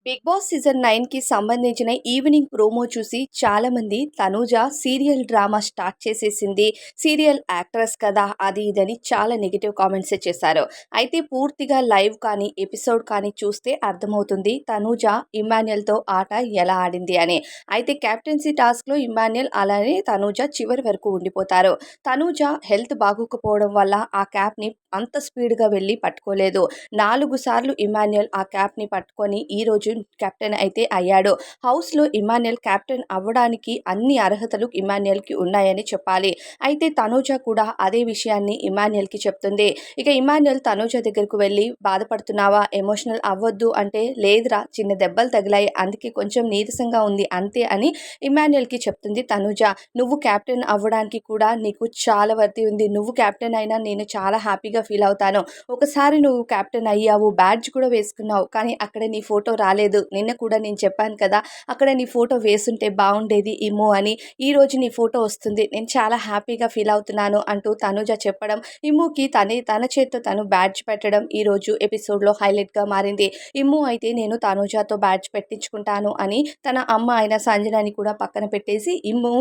Big boss season 9కి సంబంధించిన evening promo చూసి చాలామంది తనూజ సీరియల్ డ్రామా స్టార్ట్ చేసేసింది. సీరియల్ యాక్ట్రెస్ కదా అది ఇదని చాలా నెగిటివ్ కామెంట్స్ చేశారు. అయితే పూర్తిగా లైవ్ కానీ ఎపిసోడ్ కానీ చూస్తే అర్థమవుతుంది తనూజ ఇమాన్యుయల్తో ఆట ఎలా ఆడింది అని. అయితే కెప్టెన్సీ టాస్క్లో ఇమాన్యుయల్ అలానే తనూజ చివరి వరకు ఉండిపోతారు. తనూజ హెల్త్ బాగోకపోవడం వల్ల ఆ క్యాప్ని అంత స్పీడ్గా వెళ్ళి పట్టుకోలేదు. 4 సార్లు ఇమాన్యుయల్ ఆ క్యాప్ని పట్టుకొని ఈరోజు కెప్టెన్ అయితే అయ్యాడు. హౌస్‌లో ఇమాన్యుయల్ కెప్టెన్ అవ్వడానికి అన్ని అర్హతలు ఇమాన్యుయల్‌కి ఉన్నాయని చెప్పాలి. అయితే తనూజ కూడా అదే విషయాన్ని ఇమాన్యుయల్‌కి చెప్తుంది. ఇక ఇమాన్యుయల్ తనూజ దగ్గరకు వెళ్ళి బాధపడుతున్నావా? ఎమోషనల్ అవ్వొద్దు అంటే లేదురా చిన్న దెబ్బలు తగిలాయి అందుకే కొంచెం నీరసంగా ఉంది అంతే అని ఇమాన్యుయల్‌కి చెప్తుంది తనూజ. నువ్వు కెప్టెన్ అవ్వడానికి కూడా నీకు చాలా వర్తి ఉంది. నువ్వు కెప్టెన్ అయినా నేను చాలా హ్యాపీగా ఫీల్ అవుతాను. ఒకసారి నువ్వు కెప్టెన్ అయ్యావు, బ్యాడ్జ్ కూడా వేసుకున్నావు. కానీ అక్కడ నీ ఫోటో రాలేదు. నిన్న కూడా నేను చెప్పాను కదా! అక్కడ నీ ఫోటో వేసుంటే బావుండేది ఇమ్ము అని. ఈరోజు నీ ఫోటో వస్తుంది. నేను చాలా హ్యాపీగా ఫీల్ అవుతున్నాను అంటూ తనూజ చెప్పడం, ఇమ్ముకి తన చేత్తో తను బ్యాడ్జ్ పెట్టడం ఈరోజు ఎపిసోడ్‌లో హైలైట్‌గా మారింది. ఇమ్ము అయితే నేను తనూజతో బ్యాడ్జ్ పెట్టించుకుంటాను అని తన అమ్మ అయిన సంజనని కూడా పక్కన పెట్టేసి ఇమ్ము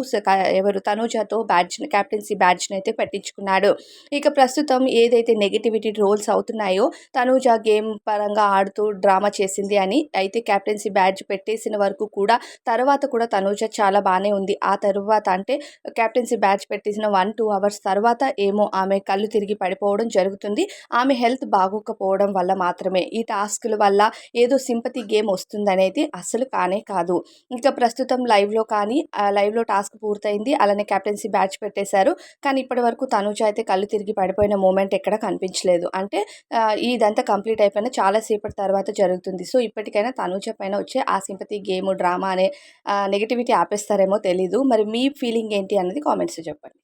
తనూజతో కెప్టెన్సీ బ్యాడ్జ్‌నైతే పెట్టించుకున్నాడు. ఇక ప్రస్తుతం ఏదైతే నెగటివిటీ ట్రోల్స్ అవుతున్నాయో తనూజ గేమ్ పరంగా ఆడుతూ డ్రామా చేసింది అని. అయితే కెప్టెన్సీ బ్యాడ్జ్ పెట్టేసిన వరకు కూడా తర్వాత కూడా తనూజ చాలా బానే ఉంది. ఆ తరువాత అంటే కెప్టెన్సీ బ్యాడ్జ్ పెట్టేసిన 1, 2 అవర్స్ తర్వాత ఏమో ఆమె కళ్ళు తిరిగి పడిపోవడం జరుగుతుంది. ఆమె హెల్త్ బాగోకపోవడం వల్ల మాత్రమే. ఈ టాస్క్‌ల వల్ల ఏదో సింపతి గేమ్ వస్తుందనేది అస్సలు కానే కాదు. ఇంకా ప్రస్తుతం లైవ్‌లో టాస్క్ పూర్తయింది. అలానే కెప్టెన్సీ బ్యాడ్జ్ పెట్టేశారు. కానీ ఇప్పటి వరకు తనూజ అయితే కళ్ళు తిరిగి పడిపోయిన మూమెంట్ ఎక్కడ కనిపించలేదు. అంటే ఇదంతా కంప్లీట్ అయిపోయిన చాలా సేపటి తర్వాత జరుగుతుంది. సో, ఇప్పటికైనా తనూజ పైన వచ్చే ఆ సింపతి గేమ్, డ్రామా అనే నెగటివిటీ ఆపేస్తారేమో తెలీదు. మరి మీ ఫీలింగ్ ఏంటి అన్నది కామెంట్స్‌లో చెప్పండి.